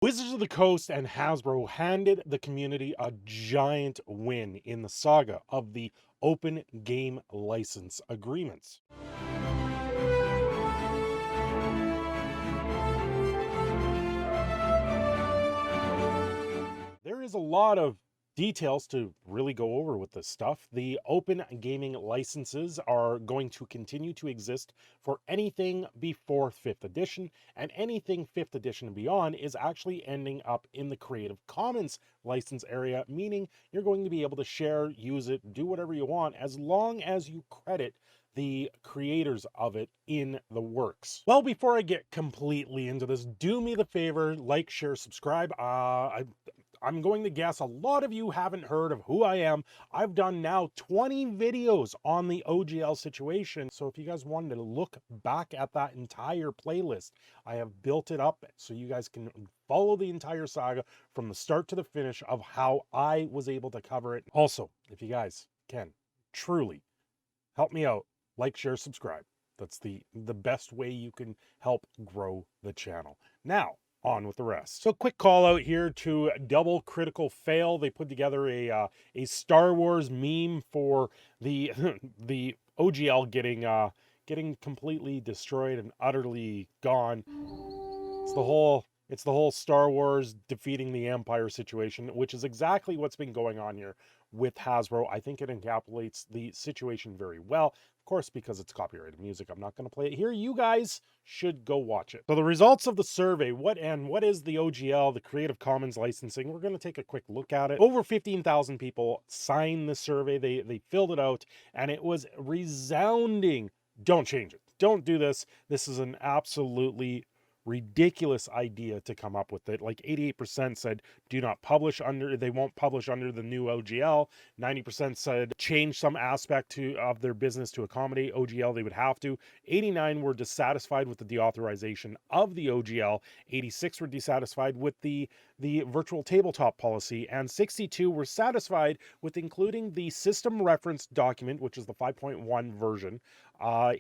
Wizards of the Coast and Hasbro handed the community a giant win in the saga of the open game license agreements. There is a lot of details to really go over with this stuff. The open gaming licenses are going to continue to exist for anything before 5th edition, and anything 5th edition and beyond is actually ending up in the Creative Commons license area, meaning you're going to be able to share, use it, do whatever you want, as long as you credit the creators of it in the works. Well, before I get completely into this, do me the favor, like, share, subscribe. I'm going to guess a lot of you haven't heard of who I am. I've done now 20 videos on the OGL situation. So if you guys wanted to look back at that entire playlist, I have built it up so you guys can follow the entire saga from the start to the finish of how I was able to cover it. Also, if you guys can truly help me out, like, share, subscribe. That's the best way you can help grow the channel. Now, on with the rest. So quick call out here to Double Critical Fail. They put together a Star Wars meme for the the OGL getting completely destroyed and utterly gone. It's the whole Star Wars defeating the Empire situation, which is exactly what's been going on here with Hasbro. I think it encapsulates the situation very well. Of course, because it's copyrighted music, I'm not going to play it here. You guys should go watch it. So the results of the survey, what is the OGL, the Creative Commons licensing? We're going to take a quick look at it. Over 15,000 people signed the survey. They filled it out, and it was resounding. Don't change it. Don't do this. This is an absolutely ridiculous idea to come up with it. Like 88% said do not publish under, they won't publish under the new OGL. 90% said change some aspect of their business to accommodate OGL. They would have to. 89 were dissatisfied with the deauthorization of the OGL. 86 were dissatisfied with the virtual tabletop policy, and 62 were satisfied with including the system reference document, which is the 5.1 version,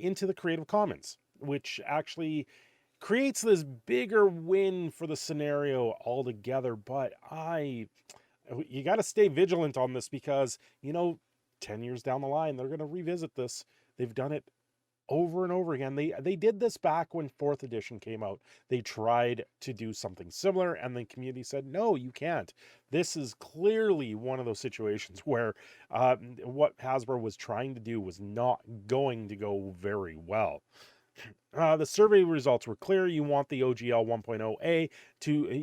into the Creative Commons, which actually creates this bigger win for the scenario altogether. But you got to stay vigilant on this, because 10 years down the line they're going to revisit this. They've done it over and over again. They did this back when 4th edition came out. They tried to do something similar, and the community said, no, you can't. This is clearly one of those situations where what Hasbro was trying to do was not going to go very well. The survey results were clear. You want the OGL 1.0A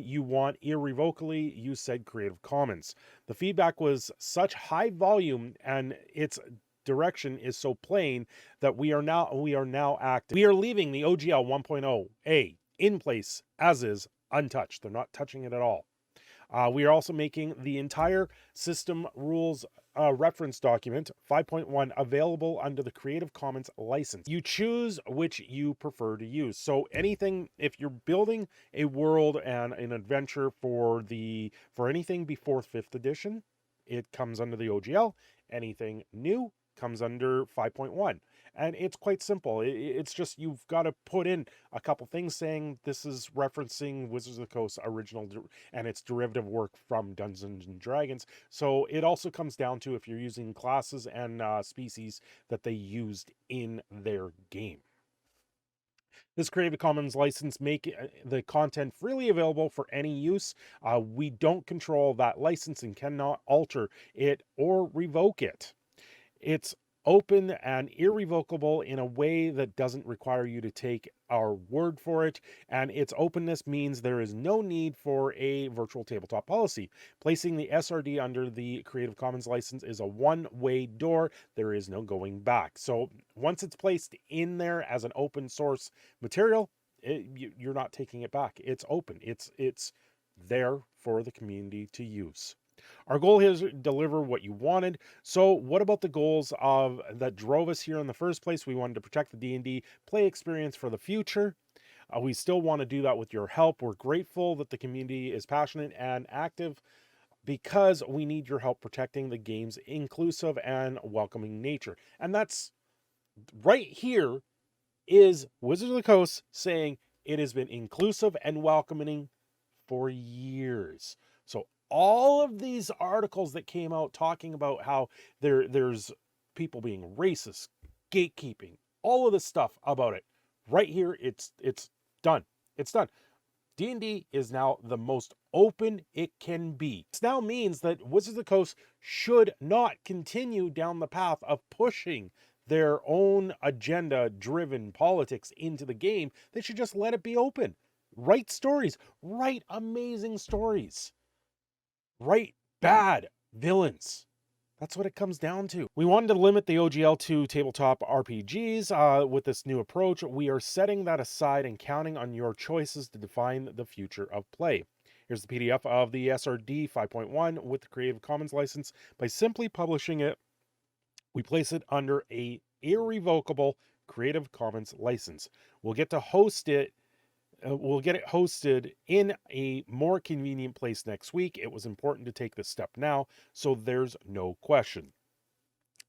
you want irrevocably use said Creative Commons. The feedback was such high volume, and its direction is so plain, that we are now active. We are leaving the OGL 1.0A in place as is, untouched. They're not touching it at all. We are also making the entire system rules reference document 5.1 available under the Creative Commons license. You choose which you prefer to use. So anything, if you're building a world and an adventure for anything before 5th edition, it comes under the OGL. Anything new comes under 5.1. And it's quite simple. It's just you've got to put in a couple things saying this is referencing Wizards of the Coast original and its derivative work from Dungeons and Dragons. So it also comes down to if you're using classes and species that they used in their game. This Creative Commons license make the content freely available for any use. We don't control that license and cannot alter it or revoke it. It's open and irrevocable in a way that doesn't require you to take our word for it, and its openness means there is no need for a virtual tabletop policy. Placing the SRD under the Creative Commons license is a one-way door. There is no going back. So once it's placed in there as an open source material, you're not taking it back. It's open. It's there for the community to use. Our goal is to deliver what you wanted. So what about the goals that drove us here in the first place? We wanted to protect the D&D play experience for the future. We still want to do that with your help. We're grateful that the community is passionate and active, because we need your help protecting the game's inclusive and welcoming nature. And that's right here is Wizards of the Coast saying it has been inclusive and welcoming for years. So all of these articles that came out talking about how there's people being racist, gatekeeping, all of this stuff about it, right here, it's done. It's done. D&D is now the most open it can be. This now means that Wizards of the Coast should not continue down the path of pushing their own agenda-driven politics into the game. They should just let it be open. Write stories. Write amazing stories. Write bad villains. That's what it comes down to. We wanted to limit the OGL to tabletop RPGs. With this new approach, we are setting that aside and counting on your choices to define the future of play. Here's the PDF of the SRD 5.1 with the Creative Commons license. By simply publishing it, we place it under a irrevocable Creative Commons license. We'll get to host it. We'll get it hosted in a more convenient place next week. It was important to take this step now, so there's no question.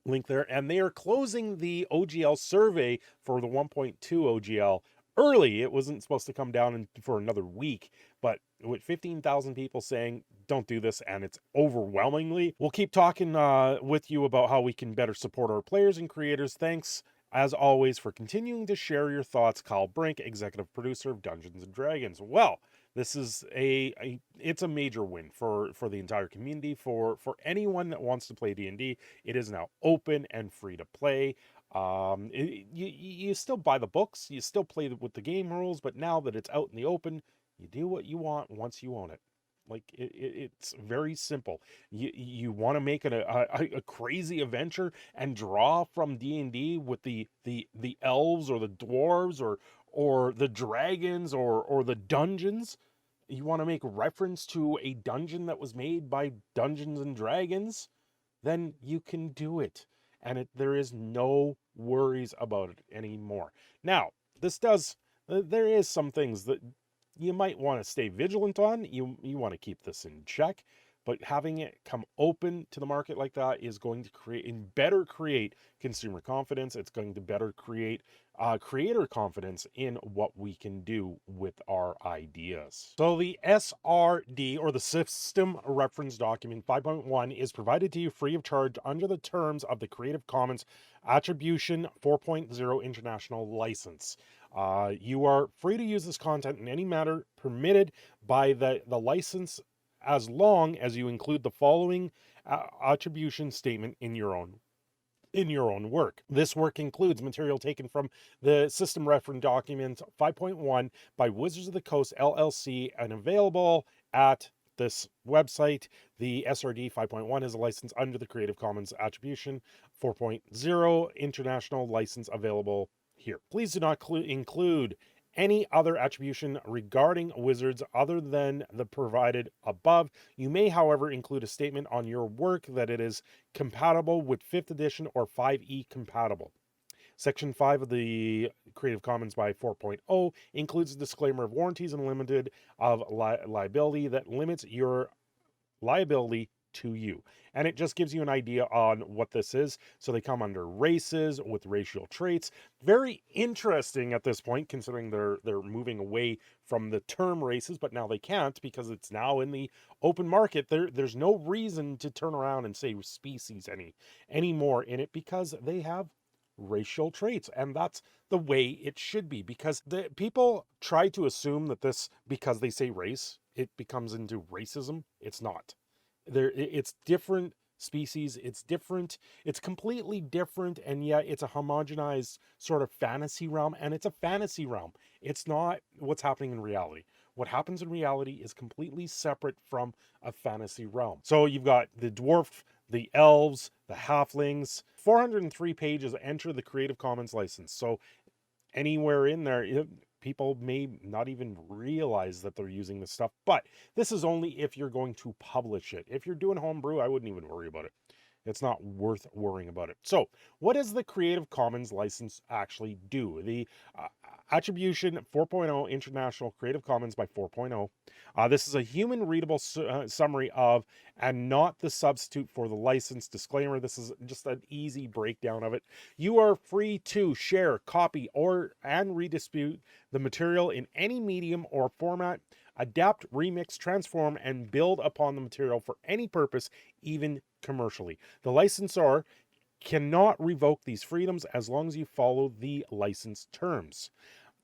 Link there. And they are closing the OGL survey for the 1.2 OGL early. It wasn't supposed to come down for another week, but with 15,000 people saying don't do this, and it's overwhelmingly. We'll keep talking with you about how we can better support our players and creators. Thanks as always for continuing to share your thoughts. Kyle Brink, executive producer of Dungeons and Dragons. Well, this is it's a major win for the entire community, for anyone that wants to play D&D. It is now open and free to play. You still buy the books, you still play with the game rules, but now that it's out in the open, you do what you want once you own it. Like it's very simple. You want to make a crazy adventure and draw from D&D with the elves or the dwarves or the dragons or the dungeons. You want to make reference to a dungeon that was made by Dungeons and Dragons, then you can do it, and there is no worries about it anymore. Now, there is some things that you might want to stay vigilant on. You want to keep this in check, but having it come open to the market like that is going to better create consumer confidence. It's going to better create creator confidence in what we can do with our ideas. So the SRD, or the System Reference Document 5.1, is provided to you free of charge under the terms of the Creative Commons Attribution 4.0 International License. You are free to use this content in any manner permitted by the license, as long as you include the following attribution statement in your own work. This work includes material taken from the System Reference Document 5.1 by Wizards of the Coast LLC and available at this website. The SRD 5.1 is a license under the Creative Commons Attribution 4.0 International License, available here. Please do not include any other attribution regarding Wizards other than the provided above. You may, however, include a statement on your work that it is compatible with 5th edition or 5e compatible. Section 5 of the Creative Commons by 4.0 includes a disclaimer of warranties and limited of liability that limits your liability to you. And it just gives you an idea on what this is. So they come under races with racial traits. Very interesting at this point, considering they're moving away from the term races, but now they can't because it's now in the open market. There's no reason to turn around and say species anymore in it, because they have racial traits, and that's the way it should be. Because the people try to assume that this, because they say race, it becomes into racism. It's not. It's different species, it's different, it's completely different, and yet it's a homogenized sort of fantasy realm, and it's a fantasy realm. It's not what's happening in reality. What happens in reality is completely separate from a fantasy realm. So you've got the dwarf, the elves, the halflings. 403 pages enter the Creative Commons license. So anywhere in there, people may not even realize that they're using this stuff, but this is only if you're going to publish it. If you're doing homebrew, I wouldn't even worry about it. It's not worth worrying about it. So what does the Creative Commons license actually do? The Attribution 4.0 International Creative Commons by 4.0. This is a human readable summary of, and not the substitute for, the license. Disclaimer, this is just an easy breakdown of it. You are free to share, copy, and redistribute the material in any medium or format adapt, remix, transform, and build upon the material for any purpose, even commercially. The licensor cannot revoke these freedoms as long as you follow the license terms.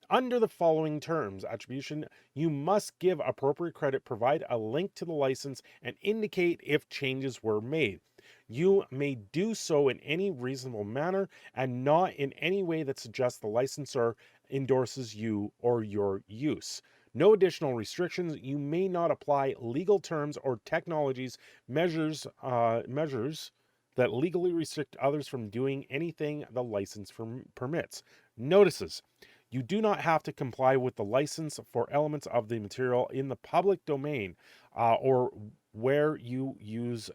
Under the following terms, attribution, you must give appropriate credit, provide a link to the license, and indicate if changes were made. You may do so in any reasonable manner and not in any way that suggests the licensor endorses you or your use. No additional restrictions. You may not apply legal terms or technologies, measures that legally restrict others from doing anything the license permits. Notices. You do not have to comply with the license for elements of the material in the public domain or where you use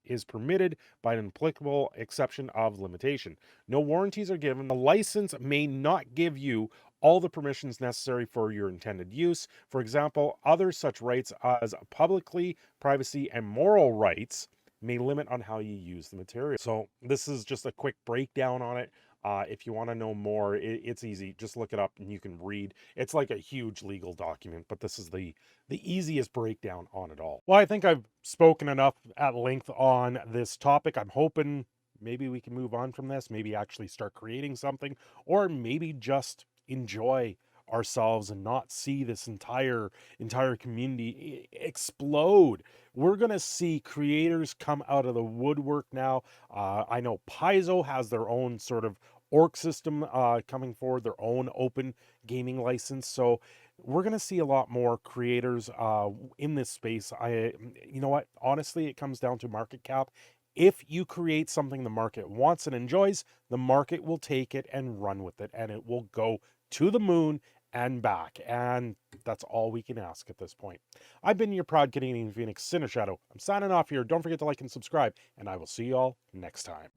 is permitted by an applicable exception of limitation. No warranties are given. The license may not give you all the permissions necessary for your intended use. For example, other such rights as publicly, privacy, and moral rights may limit on how you use the material. So this is just a quick breakdown on it. If you want to know more, it's easy. Just look it up and you can read. It's like a huge legal document, but this is the easiest breakdown on it all. Well, I think I've spoken enough at length on this topic. I'm hoping maybe we can move on from this, maybe actually start creating something, or maybe just enjoy ourselves and not see this entire community explode. We're gonna see creators come out of the woodwork now. I know Paizo has their own sort of org system coming forward, their own open gaming license. So we're gonna see a lot more creators in this space. You know what? Honestly, it comes down to market cap. If you create something the market wants and enjoys, the market will take it and run with it, and it will go to the moon and back. And that's all we can ask at this point. I've been your proud Canadian Phoenix, Sinner Shadow. I'm signing off here. Don't forget to like and subscribe, and I will see you all next time.